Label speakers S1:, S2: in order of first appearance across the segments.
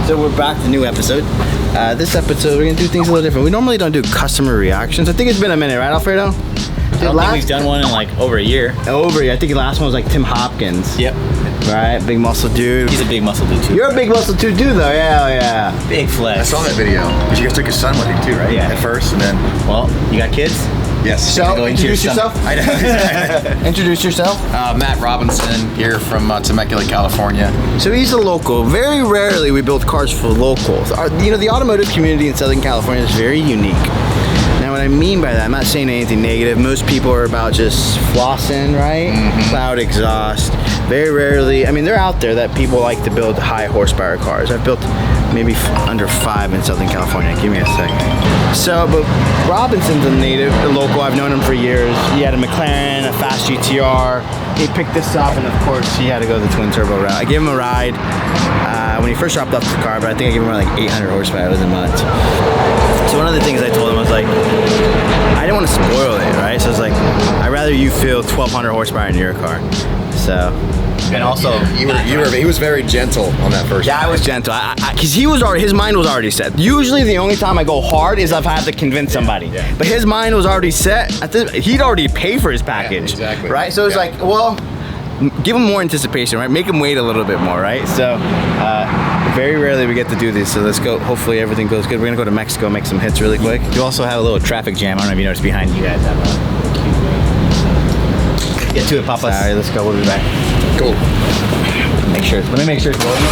S1: So we're back to a new episode. This episode we're gonna do things a little different. We normally don't do customer reactions. I think it's been a minute, right, Alfredo?
S2: I don't think we've done one in like over a year.
S1: Over a year. I think the last one was like Tim Hopkins.
S2: Yep.
S1: Right, big muscle dude.
S2: He's a big muscle dude too.
S1: You're a big muscle dude though, yeah.
S2: Big flex.
S3: I saw that video. But you guys took his son with you too, right?
S2: Yeah.
S3: At first, and then...
S2: Well, you got kids?
S3: Yes.
S1: So, introduce yourself.
S3: I know.
S1: Introduce yourself.
S3: Matt Robinson here from Temecula, California.
S1: So he's a local. Very rarely we build cars for locals. The automotive community in Southern California is very unique. Now what I mean by that, I'm not saying anything negative. Most people are about just flossing, right? Loud exhaust. Very rarely, I mean, they're out there that people like to build high horsepower cars. I've built maybe under 5 in Southern California. Give me a second. So, but Robinson's a local. I've known him for years. He had a McLaren, a fast GTR. He picked this up, and of course, he had to go the twin turbo route. I gave him a ride when he first dropped off the car, but I think I gave him around like 800 horsepower. It wasn't much. So one of the things I told him was like, I didn't want to spoil it, right? So I was like, I'd rather you feel 1,200 horsepower in your car. So.
S2: And also,
S3: he was very gentle on that first.
S1: Yeah, I was gentle, because his mind was already set. Usually, the only time I go hard is if I have to convince somebody.
S3: Yeah.
S1: But his mind was already set. He'd already paid for his package,
S3: exactly.
S1: right? So it's like, well, give him more anticipation, right? Make him wait a little bit more, right? So very rarely we get to do this. So let's go. Hopefully everything goes good. We're gonna go to Mexico, make some hits really quick.
S2: you also have a little traffic jam. I don't know if you noticed behind you guys have a cute. Get to it, Papa.
S1: Sorry, let's go. We'll be back.
S3: Cool.
S2: Let me make sure it's rolling.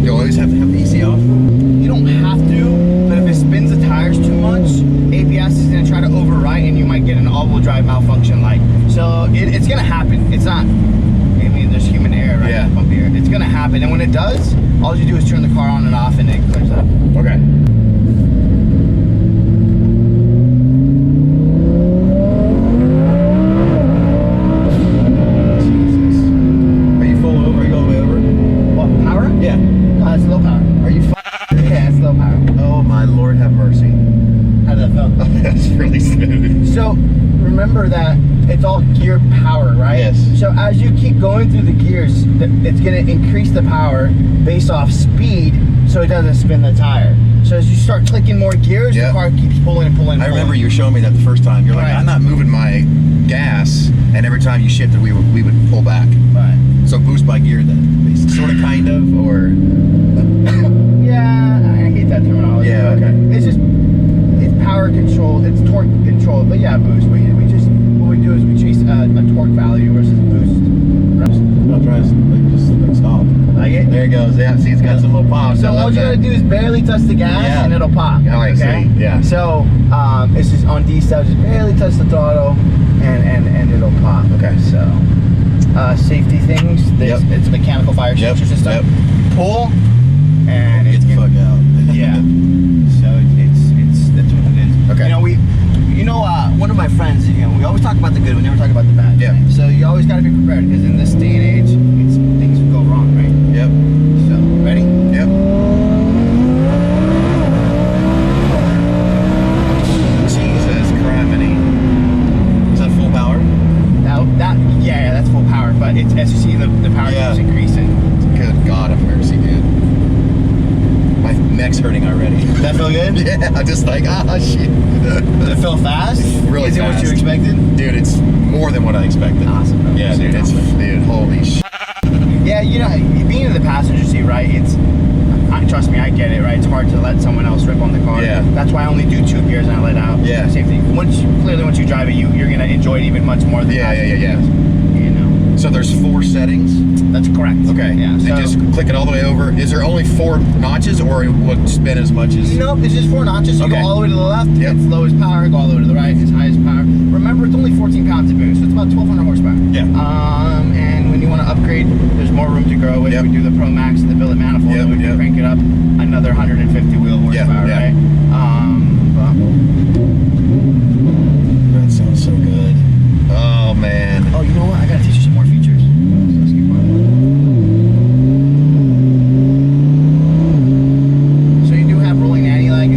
S3: You always have to have the AC off?
S1: You don't have to, but if it spins the tires too much, ABS is gonna try to overwrite and you might get an all-wheel drive malfunction light. So it's gonna happen. It's not, I mean, there's human error, right?
S3: Yeah.
S1: Up here. It's gonna happen, and when it does, all you do is turn the car on and off and it clears up.
S3: Okay. Are you full over? Are you all the way over?
S1: What, power?
S3: Yeah.
S1: No, that's low power.
S3: Are you
S1: Yeah, it's low power.
S3: Oh my Lord, have mercy.
S1: How did that feel?
S3: That's really smooth.
S1: So remember that it's all gear power, right?
S3: Yes.
S1: So as you keep going through the gears, it's going to increase the power based off speed, so it doesn't spin the tire. So as you start clicking more gears,
S3: Yep.
S1: the car keeps pulling and pulling. And
S3: I
S1: pulling.
S3: remember you showing me that the first time. You're like,
S1: Right.
S3: I'm not moving my gas, and every time you shifted, we would pull back.
S1: Right.
S3: So boost by gear then, basically. Sort of, kind of, or
S1: Yeah, I hate that terminology.
S3: Yeah,
S1: but
S3: okay.
S1: It's just power control. It's torque control. But yeah, boost. What we do is we chase a torque value versus boost.
S3: I'll try to just stop.
S1: Like it?
S3: There it goes. Yeah, see, it's got some little pop.
S1: So all you gotta do is barely touch the gas and it'll pop.
S3: Oh, I see. Yeah.
S1: So it's just on D-style, just barely touch the throttle and it'll pop.
S3: Okay.
S1: So safety things. It's a mechanical fire extinguisher system.
S3: Yep.
S1: Pull and
S3: Get the fuck out.
S1: yeah. So that's what it is.
S3: Okay.
S1: One of my friends, we always talk about the good, we never talk about the bad.
S3: Yeah.
S1: So you always gotta be prepared, because in this day and age, things go wrong, right?
S3: Yep.
S1: So, ready?
S3: Yep. Jesus criminy. Is that full power?
S1: Yeah, that's full power, but it's, as you see, the power keeps increasing.
S3: Good God have mercy, dude. My neck's hurting already.
S1: Does that feel good?
S3: Yeah, I'm just like, shit.
S1: Does it feel fast?
S3: It's really
S1: Is it what
S3: fast.
S1: you expected?
S3: Dude, it's more than what I expected.
S1: Awesome.
S3: Yeah, dude, dude, holy shit.
S1: Yeah, being in the passenger seat, right, trust me, I get it, right? It's hard to let someone else rip on the car.
S3: Yeah.
S1: That's why I only do 2 gears and I let out.
S3: Yeah.
S1: Safety. Once you drive it, you're gonna enjoy it even much more than
S3: Yeah. So there's 4 settings?
S1: That's correct.
S3: Okay.
S1: Yeah.
S3: And
S1: So,
S3: just click it all the way over. Is there only 4 notches, or it would spin as much as?
S1: nope, it's just 4 notches. So you
S3: Okay.
S1: go all the way to the left,
S3: Yep.
S1: it's lowest power, go all the way to the right, it's highest power. Remember, it's only 14 pounds to boost, so it's about 1,200 horsepower.
S3: Yeah.
S1: And when you want to upgrade, there's more room to grow. If
S3: Yep.
S1: we do the Pro Max and the billet manifold,
S3: Yep,
S1: then we can
S3: yep.
S1: crank it up another 150 wheel horsepower,
S3: yeah.
S1: right?
S3: That sounds so good. Oh man.
S1: Oh, you know what? I gotta teach you some more features. Let's keep going. So you do have rolling anti-lag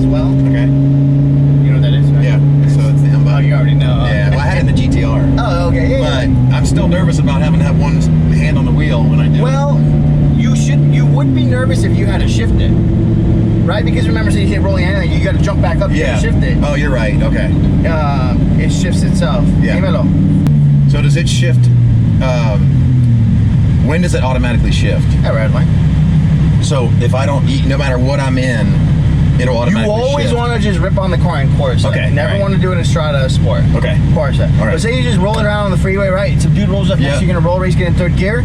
S1: right? Because remember, so you hit rolling handling, you got to jump back up. You gotta shift it.
S3: Oh, you're right. Okay.
S1: It shifts itself.
S3: Yeah.
S1: Dímelo.
S3: So does it shift? When does it automatically shift?
S1: At red line.
S3: So if I don't eat, no matter what I'm in, it'll automatically
S1: You always
S3: shift.
S1: want to just rip on the car in Corsa.
S3: Okay,
S1: Never
S3: alright.
S1: want to do it in Strada Sport.
S3: Okay.
S1: Corsa.
S3: All right.
S1: But say you just roll it around on the freeway, right? Some dude rolls up next to you, you're going to roll race, get in third gear,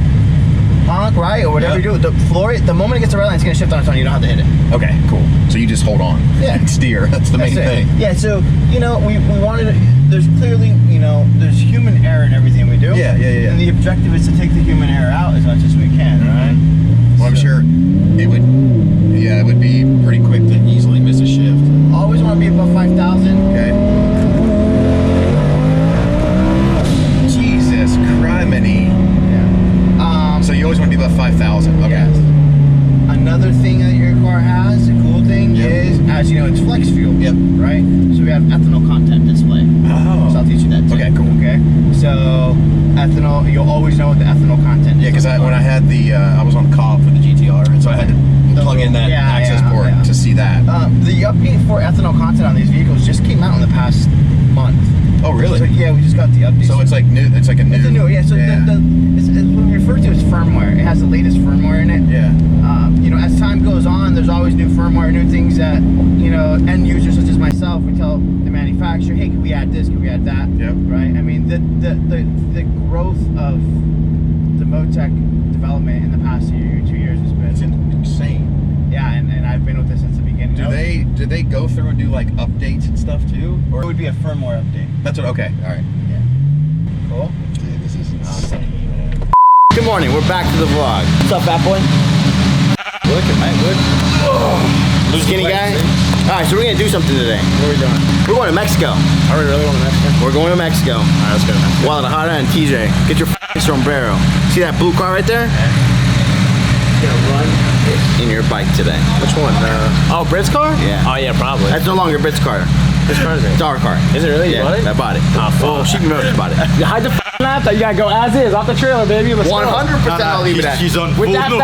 S1: honk, right? Or whatever you do. The floor, the moment it gets to red line, it's going to shift on its own. You don't have to hit it.
S3: Okay, cool. So you just hold on.
S1: Yeah.
S3: Steer. That's the main thing.
S1: Yeah, so, you know, we wanted to, there's clearly, you know, there's human error in everything we do.
S3: Yeah.
S1: And the objective is to take the human error out as much as we can, right?
S3: Well, I'm sure it would. Yeah, it would be pretty quick to easily miss a shift.
S1: Always want to be above 5,000.
S3: Okay. Jesus criminy.
S1: Yeah.
S3: So you always want to be above 5,000. Okay.
S1: Yes. Another thing that your car has, a cool thing, is, as you know, it's flex fuel.
S3: Yep.
S1: Right? So we have ethanol content display.
S3: Oh.
S1: So I'll teach you that too.
S3: Okay, cool.
S1: Okay. So ethanol, you'll always know what the ethanol content is.
S3: Yeah, because when I had the, I was on Cobb for the GTR, and so I had to plug in that access port to see that.
S1: The update for ethanol content on these vehicles just came out in the past month.
S3: Oh, really?
S1: So, yeah, we just got the update.
S3: So it's like new. It's like a new.
S1: It's a new, yeah. So it's what we refer to as firmware. It has the latest firmware in it.
S3: Yeah.
S1: You know, as time goes on, there's always new firmware, new things that, you know, end users such as myself, we tell the manufacturer, hey, can we add this? Can we add that?
S3: Yep.
S1: Right. I mean, the growth of the Motec development in the past year, 2 years has been
S3: insane.
S1: Yeah, and I've been with this since the beginning.
S3: Do they go through and do like updates and stuff too? Or
S1: It would be a firmware update.
S3: that's what? Okay. All right.
S1: Yeah. Cool.
S3: Dude, this is insane.
S1: Good morning. We're back to the vlog. What's up, fat boy?
S2: Working, mate. Good.
S1: Skinny guy. All right, so we're gonna do something today. What are we doing? We're going to Mexico.
S2: Are we really going to Mexico?
S1: We're going to Mexico.
S2: All right, let's go to Mexico.
S1: Guadalajara and TJ. Get your sombrero. See that blue car right there? Gonna run in your bike today.
S2: Which one? Oh, Britt's car?
S1: Yeah.
S2: Oh, yeah, probably.
S1: That's no longer Britt's car.
S2: Which car is it?
S1: It's our car.
S2: Is it really? You
S1: Yeah,
S2: bought it?
S1: I bought it.
S2: Oh, fuck.
S1: Well, Sheepey Motors bought it.
S4: You hide the laptop. You gotta go as is, off the trailer, baby. Let's
S1: 100% I'll leave it at.
S2: She's on
S4: With
S2: full
S4: that
S2: nose.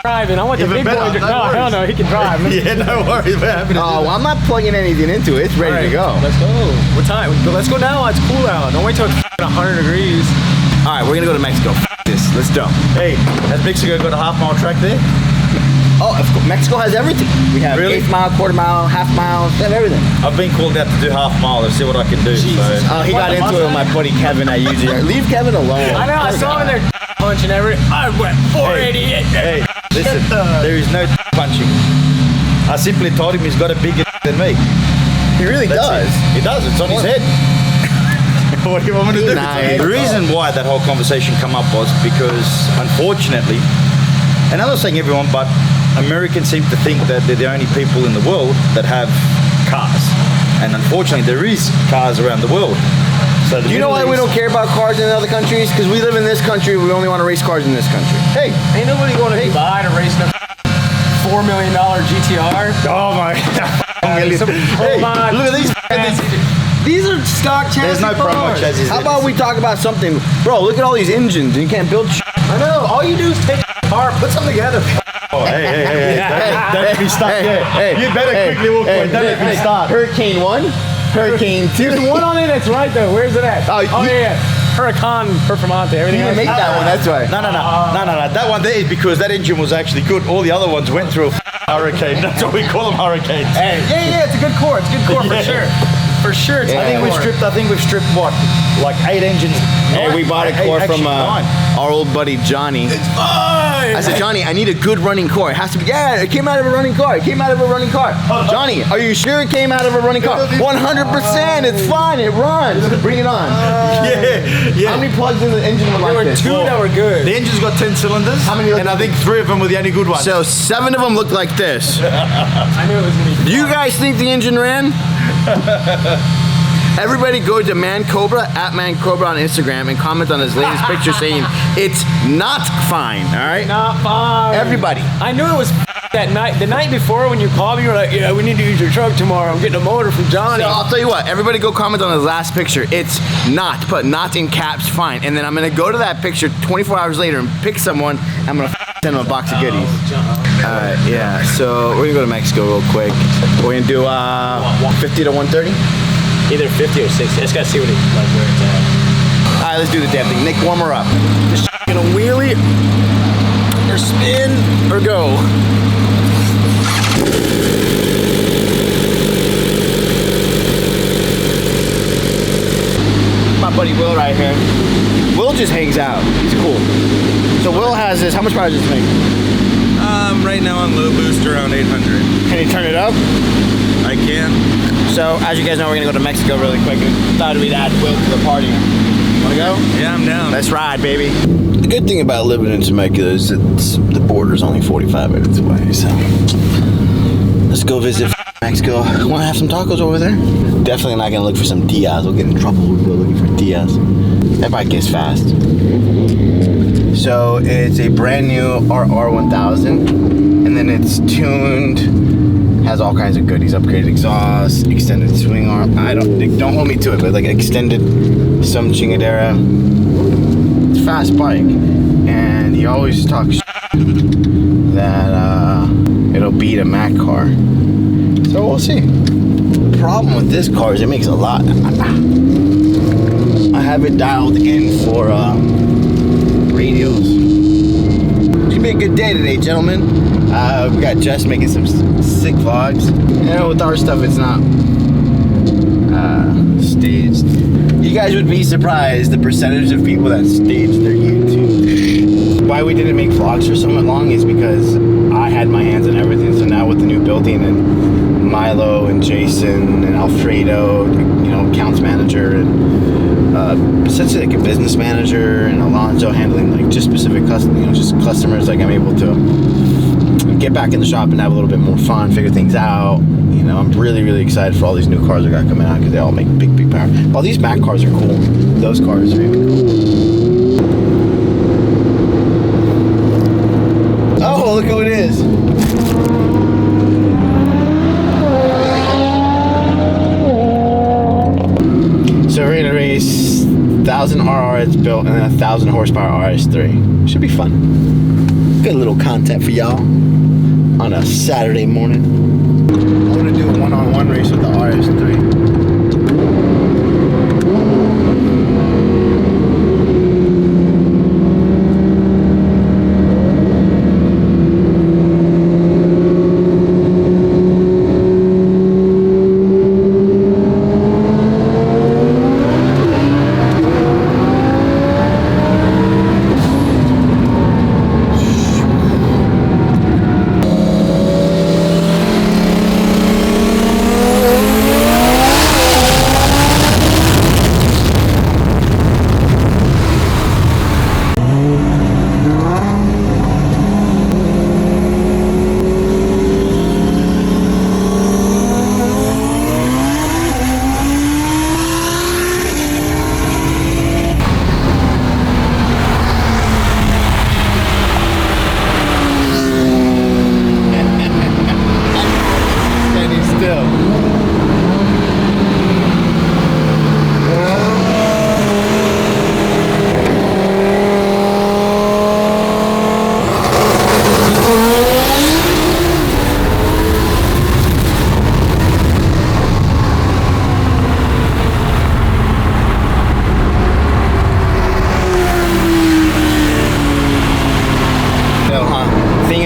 S4: driving. I want the
S2: Even
S4: big boy.
S2: better,
S4: No,
S2: no worries.
S4: hell no, he can drive.
S2: Yeah, no worries. We're happy to do
S1: Oh, well, I'm not plugging anything into it. It's ready to go.
S4: Let's go. What time? But let's go now. It's cool out. Don't wait till it's 100 degrees.
S1: All right, we're gonna go to Mexico. This. Let's go.
S2: Hey, has Mexico got a half-mile track there?
S1: Oh, of course, Mexico has everything. We have
S2: Really?
S1: eighth mile, quarter mile, half mile. They have everything.
S2: I've been called out to do half-mile. Let's see what I can do. So.
S1: He got into it with my buddy Kevin. I usually leave Kevin alone.
S4: I know. I saw him there punching every. I went 488.
S2: Hey, listen, there is no punching. I simply told him he's got a bigger than me.
S1: He really
S2: That's
S1: does.
S2: it. He does. It's on his head. What do you want me to do?
S1: Nice.
S2: The reason why that whole conversation come up was because, unfortunately, and I'm not saying everyone, but Americans seem to think that they're the only people in the world that have cars. And unfortunately, there is cars around the world. So
S1: Do you know why we don't care about cars in other countries? Because we live in this country. We only want to race cars in this country. Hey,
S4: Ain't nobody going to Dubai to race no $4 million GTR.
S2: Oh my God. Hey, look at these.
S4: These are stock chassis
S2: There's no promo
S4: cars.
S2: chassis.
S1: how about we talk about something? Bro, look at all these engines. You can't build shit.
S4: I know. All you do is take a car, put something together.
S2: Oh, hey. Don't let me start yet. You better quickly walk away. Don't let me start.
S1: Hurricane 1, Hurricane 2.
S4: There's one on it that's right though. Where's it at?
S1: Oh,
S4: yeah. Huracan, Performante, everything
S1: You
S4: else.
S1: didn't make that one, that's right.
S2: No. That one there is because that engine was actually good. All the other ones went through a hurricane. That's what we call them, hurricanes.
S4: Hey, yeah, it's a good core. It's a good core for
S2: Yeah.
S4: sure. For sure, it's
S1: Yeah.
S4: a good core.
S2: I think we've stripped what? Like 8 engines.
S1: Hey, we bought a core from our old buddy Johnny. I said, Johnny, I need a good running car. It has to be, yeah, it came out of a running car. It came out of a running car. Johnny, are you sure it came out of a running car? 100%. It's fine. It runs. Bring it on.
S2: Yeah.
S1: How many plugs in the engine were
S4: There
S1: like
S4: were
S1: this?
S4: 2 that were good.
S2: The engine's got 10 cylinders.
S1: How many
S2: And I think 3 of them were the only good ones.
S1: So 7 of them looked like this.
S4: I knew it was going to be.
S1: Do you guys think the engine ran? Everybody go to @ManCobra on Instagram and comment on his latest picture saying it's not fine, all right?
S4: Not fine.
S1: Everybody.
S4: I knew it was that night. The night before when you called me, you were like, yeah, we need to use your truck tomorrow. I'm getting a motor from Johnny.
S1: So I'll tell you what, everybody go comment on his last picture. It's not, put not in caps, fine. And then I'm gonna go to that picture 24 hours later and pick someone. I'm gonna send him a box of goodies. Alright, yeah, so we're gonna go to Mexico real quick. We're gonna do 50 to 130?
S4: Either 50 or 60. I just gotta see what where it's at.
S1: Alright, let's do the damn thing. Nick, warm her up. This gonna wheelie, or spin, or go. My buddy Will right here. Will just hangs out. He's cool. So Will has this. How much power does this make?
S3: Right now on low boost around 800.
S1: Can you turn it up?
S3: I can.
S1: So as you guys know, we're gonna go to Mexico really quick. And thought we'd add Will to the party. Wanna go?
S3: Yeah, I'm down.
S1: Let's ride, baby. The good thing about living in Temecula is that the border's only 45 minutes away. So let's go visit Mexico. Wanna have some tacos over there? Definitely not gonna look for some Diaz. We'll get in trouble. We'll go looking for Diaz. That bike is fast. So it's a brand new RR1000, and then it's tuned, has all kinds of goodies, upgraded exhaust, extended swing arm. Don't hold me to it, but like extended some chingadera. It's a fast bike, and he always talks that it'll beat a Mac car. So we'll see. The problem with this car is it makes a lot. I have it dialed in for radios. It's gonna be a good day today, gentlemen. We got Jess making some sick vlogs. You know, with our stuff, it's not staged. You guys would be surprised the percentage of people that stage their YouTube. Why we didn't make vlogs for so long is because I had my hands on everything. So now with the new building and Milo and Jason and Alfredo, you know, accounts manager, and essentially like a business manager, and Alonzo handling like just specific customers, like I'm able to get back in the shop and have a little bit more fun, figure things out. You know, I'm really excited for all these new cars that got coming out because they all make big power. All these Mac cars are cool. Those cars are even cool. Oh, look who it is. So we're gonna race 1000RR it's built, and then 1000 horsepower RS3. Should be fun. Good little content for y'all on a Saturday morning. I'm gonna do a one-on-one race with the RS3.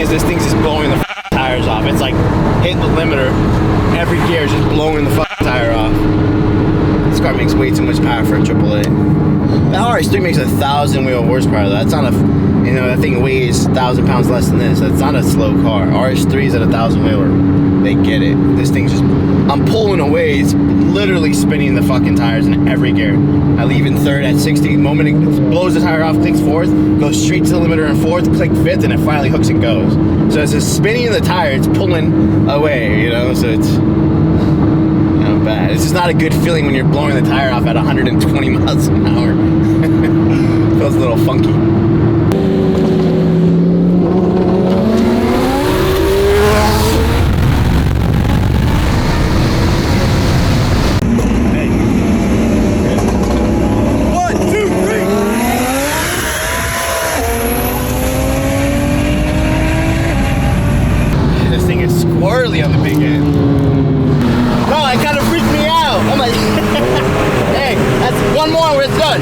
S1: This thing's just blowing the tires off. It's like hitting the limiter. Every gear is just blowing the tire off. This car makes way too much power for a AAA. The RS3 makes 1,000 wheel horsepower. That's not a, you know, that thing weighs 1,000 pounds less than this. That's not a slow car. RS3's at 1,000 wheeler. They get it. This thing's just, I'm pulling away. It's literally spinning the fucking tires in every gear. I leave in third at 60. Moment it blows the tire off, clicks fourth, goes straight to the limiter in fourth, click fifth, and it finally hooks and goes. So it's just spinning the tire, it's pulling away, you know, so it's, you know, bad. It's just not a good feeling when you're blowing the tire off at 120 miles an hour. Feels a little funky. one more, we're done.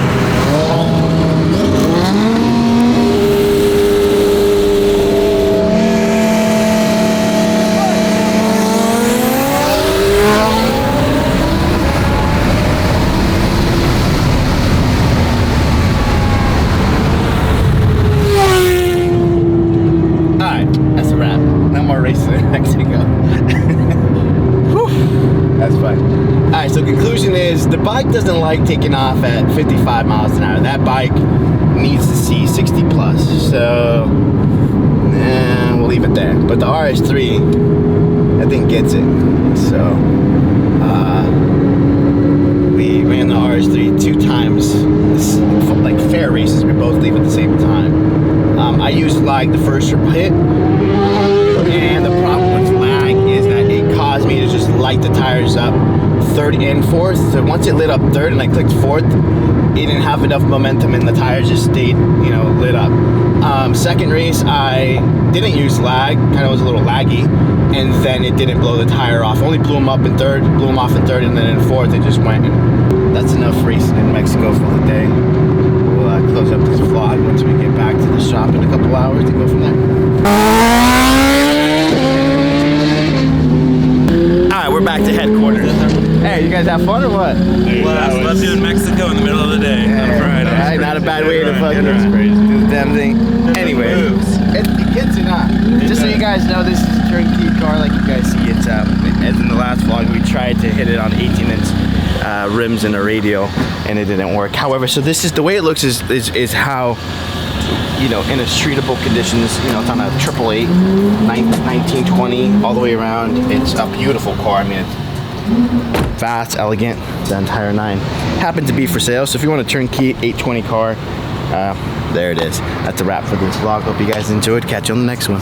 S1: So conclusion is the bike doesn't like taking off at 55 miles an hour. That bike needs to see 60 plus. So we'll leave it there. But the RS3, I think gets it. So we ran the RS3 2 times, like fair races. We both leave at the same time. I used lag the first hit, and the problem with lag is that it caused me to just light the tires up third and fourth. So once it lit up third and I clicked fourth, it didn't have enough momentum and the tires just stayed, you know, lit up. Second race, I didn't use lag, kind of was a little laggy, and then it didn't blow the tire off. Only blew them up in third, blew them off in third, and then in fourth it just went. And that's enough racing in Mexico for the day. We'll close up this vlog once we get back to the shop in a couple hours to go from there. Alright, we're back to headquarters. Hey, you guys have fun or what?
S5: Let's do in Mexico in the middle of the day on Friday.
S1: Right, not a bad way to fucking do the damn thing. Anyway, it gets it on. Just so you guys know, this is a turnkey car. Like you guys see, it's as in the last vlog, we tried to hit it on 18-inch rims and a radio, and it didn't work. However, so this is the way it looks is how, you know, in a streetable conditions, you know, it's on a 888 1920 all the way around. It's a beautiful car. I mean, it's fast, elegant, the entire nine. Happened to be for sale, so if you want a turnkey 820 car, there it is. That's a wrap for this vlog. Hope you guys enjoyed. Catch you on the next one.